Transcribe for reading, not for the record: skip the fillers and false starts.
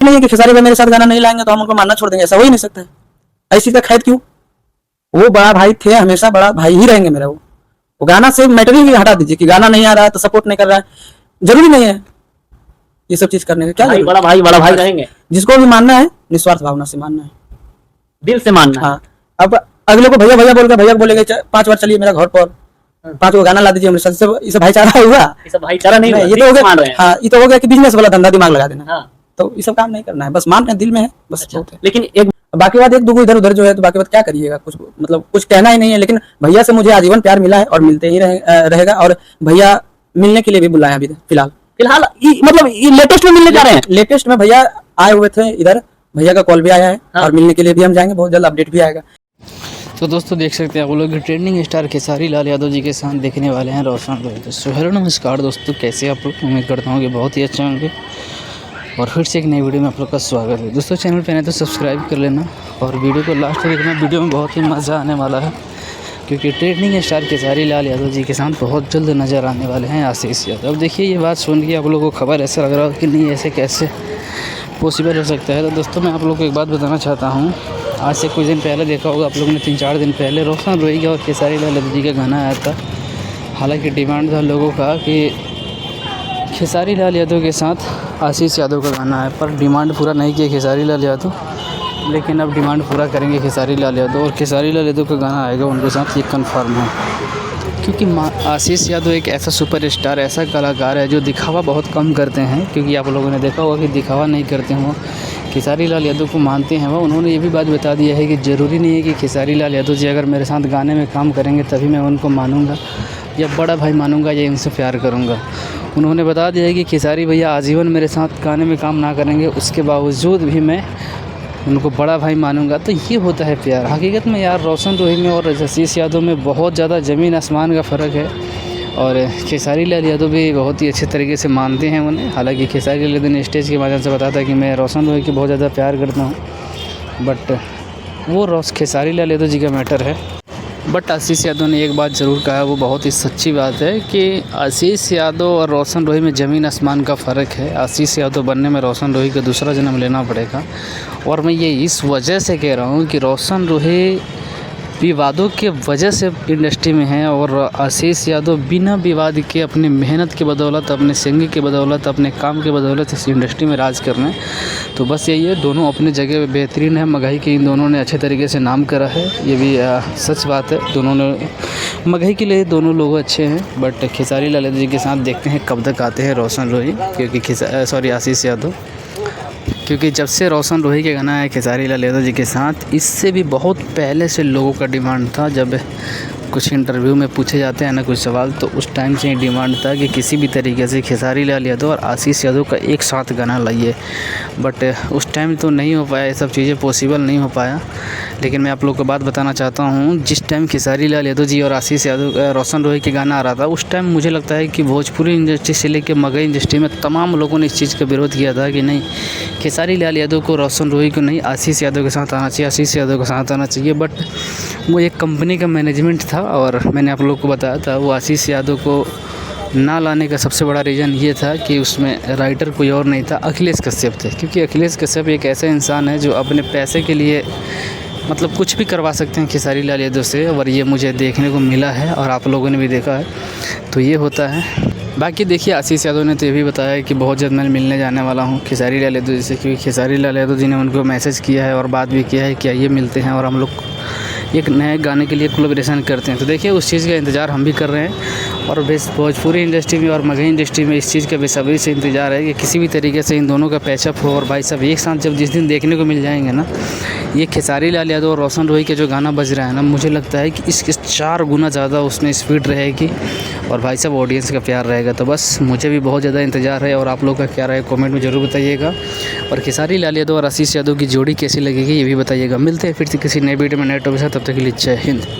नहीं है कि खेसारी भाई मेरे साथ गाना नहीं लाएंगे तो हम उनको मानना छोड़ देंगे, ऐसा हो ही नहीं सकता है। ऐसी का खैर क्यों, वो बड़ा भाई थे, हमेशा बड़ा भाई ही रहेंगे मेरा। वो गाना से मैटर ही हटा दीजिए कि गाना नहीं आ रहा है तो सपोर्ट नहीं कर रहा है, जरूरी नहीं है ये सब चीज करने का। क्या भाई बड़ा भाई रहेंगे, जिसको भी मानना है निस्वार्थ भावना से मानना है, दिल से मानना। हाँ, अब अगले को भैया भैया बोल कर भैया बोलेंगे 5 बार चलिए मेरा घर पर 5 को गाना ला दीजिए मेरे साथ, इसे भाईचारा हुआ? ये सब भाईचारा नहीं, ये तो हो गया, हाँ ये तो हो गया कि बिजनेस वाला धंधा दिमाग लगा देना। हाँ। तो ये सब काम नहीं करना है, बस मान रहे दिल में है बस। अच्छा। लेकिन एक बाकी बात एक दो इधर उधर जो है तो बाकी बात क्या करिएगा, कुछ मतलब कुछ कहना ही नहीं है। लेकिन भैया से मुझे आजीवन प्यार मिला है और मिलते ही रहेगा। और भैया मिलने के लिए भी बुलाया अभी फिलहाल मतलब ये लेटेस्ट में मिलने जा रहे हैं। लेटेस्ट में भैया आए हुए थे इधर, भैया का कॉल भी आया है। हाँ। और मिलने के लिए भी हम जाएंगे, बहुत जल्द अपडेट भी आएगा। तो दोस्तों देख सकते हैं आप लोग ट्रेंडिंग स्टार खेसारी लाल यादव जी के साथ देखने वाले हैं रोशन रोहित। तो हेलो नमस्कार दोस्तों, कैसे आप लोग? उम्मीद करता हूँ कि बहुत ही अच्छे होंगे और फिर से एक नई वीडियो में आप लोग का स्वागत है। दोस्तों चैनल पे नए तो सब्सक्राइब कर लेना और वीडियो को लास्ट तक देखना। वीडियो में बहुत ही मज़ा आने वाला है क्योंकि ट्रेंडिंग स्टार खेसारी लाल यादव जी के साथ बहुत जल्द नज़र आने वाले हैं आशीष यादव। अब देखिए ये बात सुन के आप लोगों को खबर ऐसा लग रहा हो कि नहीं ऐसे कैसे पॉसिबल हो सकता है। तो दोस्तों मैं आप लोगों को एक बात बताना चाहता हूँ। आज से कुछ दिन पहले देखा होगा आप लोगों ने, 3-4 दिन पहले रोशन रोहित और खेसारी लाल यादव जी का गाना आया था। हालांकि डिमांड था लोगों का कि खेसारी लाल यादव के साथ आशीष यादव का गाना है, पर डिमांड पूरा नहीं किया खेसारी लाल यादव। लेकिन अब डिमांड पूरा करेंगे खेसारी लाल यादव और खेसारी लाल यादव का गाना आएगा उनके साथ, ये कन्फर्म है। क्योंकि आशीष यादव एक ऐसा सुपरस्टार, ऐसा कलाकार है जो दिखावा बहुत कम करते हैं। क्योंकि आप लोगों ने देखा होगा कि दिखावा नहीं करते हैं वो, खेसारी लाल यादव को मानते हैं वो। उन्होंने ये भी बात बता दिया है कि ज़रूरी नहीं है कि खेसारी लाल यादव जी अगर मेरे साथ गाने में काम करेंगे तभी मैं उनको मानूंगा या बड़ा भाई मानूंगा या इनसे प्यार करूंगा। उन्होंने बता दिया है कि खेसारी भैया आजीवन मेरे साथ गाने में काम ना करेंगे, उसके बावजूद भी मैं उनको बड़ा भाई मानूंगा। तो ये होता है प्यार। हकीकत में यार रोशन रोहित में और आशीष यादव में बहुत ज़्यादा ज़मीन आसमान का फ़र्क है। और खेसारी लाल यादव भी बहुत ही अच्छे तरीके से मानते हैं उन्हें। हालांकि खेसारी लाल यादव ने स्टेज के माध्यम से बताया था कि मैं रोशन रोहित की बहुत ज़्यादा प्यार करता हूँ, बट वो खेसारी लाल यादव जी का मैटर है। बट आशीष यादव ने एक बात ज़रूर कहा, वो बहुत ही सच्ची बात है कि आशीष यादव और रोशन रोहित में ज़मीन आसमान का फ़र्क है। आशीष यादव बनने में रोशन रोहित का दूसरा जन्म लेना पड़ेगा। और मैं ये इस वजह से कह रहा हूँ कि रोशन रोहित विवादों के वजह से इंडस्ट्री में हैं और आशीष यादव बिना विवाद के अपनी मेहनत के बदौलत, अपने सिंगिंग के बदौलत, अपने काम के बदौलत इस इंडस्ट्री में राज कर रहे हैं। तो बस यही है, दोनों अपनी जगह बेहतरीन है। मगही के इन दोनों ने अच्छे तरीके से नाम करा है, ये भी सच बात है। दोनों ने मगही के लिए दोनों लोग अच्छे हैं। बट खेसारी लाल यादव जी के साथ देखते हैं कब तक आते हैं रोशन रोहित, क्योंकि आशीष यादव, क्योंकि जब से रोशन रोहित के गाना है खेसारी लाल यादव जी के साथ, इससे भी बहुत पहले से लोगों का डिमांड था। जब कुछ इंटरव्यू में पूछे जाते हैं ना कुछ सवाल, तो उस टाइम से ही डिमांड था कि किसी भी तरीके से खेसारी लाल यादव और आशीष यादव का एक साथ गाना लाइए। बट उस टाइम तो नहीं हो पाया, ये सब चीज़ें पॉसिबल नहीं हो पाया। लेकिन मैं आप लोग को बात बताना चाहता हूँ, जिस टाइम खेसारी लाल यादव जी और आशीष यादव रोशन रोहित के गाना आ रहा था, उस टाइम मुझे लगता है कि भोजपुरी इंडस्ट्री से लेकर मगही इंडस्ट्री में तमाम लोगों ने इस चीज़ का विरोध किया था कि नहीं, खेसारी लाल यादव को, रोशन रोहित को नहीं, आशीष यादव के साथ आना चाहिए, आशीष यादव के साथ आना चाहिए। बट वो एक कंपनी का मैनेजमेंट था और मैंने आप लोग को बताया था, वो आशीष यादव को ना लाने का सबसे बड़ा रीज़न ये था कि उसमें राइटर कोई और नहीं था, अखिलेश कश्यप थे। क्योंकि अखिलेश कश्यप एक ऐसा इंसान है जो अपने पैसे के लिए मतलब कुछ भी करवा सकते हैं खेसारी लाल यादव से, और ये मुझे देखने को मिला है और आप लोगों ने भी देखा है। तो ये होता है। बाकी देखिए आशीष यादव ने तो ये भी बताया कि बहुत जल्द मैं मिलने जाने वाला हूँ खेसारी लाल यादव जी से, क्योंकि खेसारी लाल यादव जी ने उनको मैसेज किया है और बात भी किया है कि आइए मिलते हैं और हम लोग एक नए गाने के लिए कोलैबोरेशन करते हैं। तो देखिए उस चीज़ का इंतज़ार हम भी कर रहे हैं और भोजपुरी इंडस्ट्री में और मगही इंडस्ट्री में इस चीज़ का बेसब्री से इंतज़ार है कि किसी भी तरीके से इन दोनों का पैचअप हो। और भाई साहब एक साथ जब जिस दिन देखने को मिल जाएंगे ना, ये खेसारी लाल यादव और रोशन रोहित के जो गाना बज रहा है ना, मुझे लगता है कि इसके 4 गुना ज़्यादा उसमें स्पीड रहेगी और भाई साहब ऑडियंस का प्यार रहेगा। तो बस मुझे भी बहुत ज़्यादा इंतज़ार है और आप लोग का क्या राय कमेंट में ज़रूर बताइएगा। और खेसारी लाल यादव और आशीष यादव की जोड़ी कैसी लगेगी ये भी बताइएगा। मिलते हैं फिर से किसी नए वीडियो में नए टॉपिक के साथ, तब तक के लिए जय हिंद।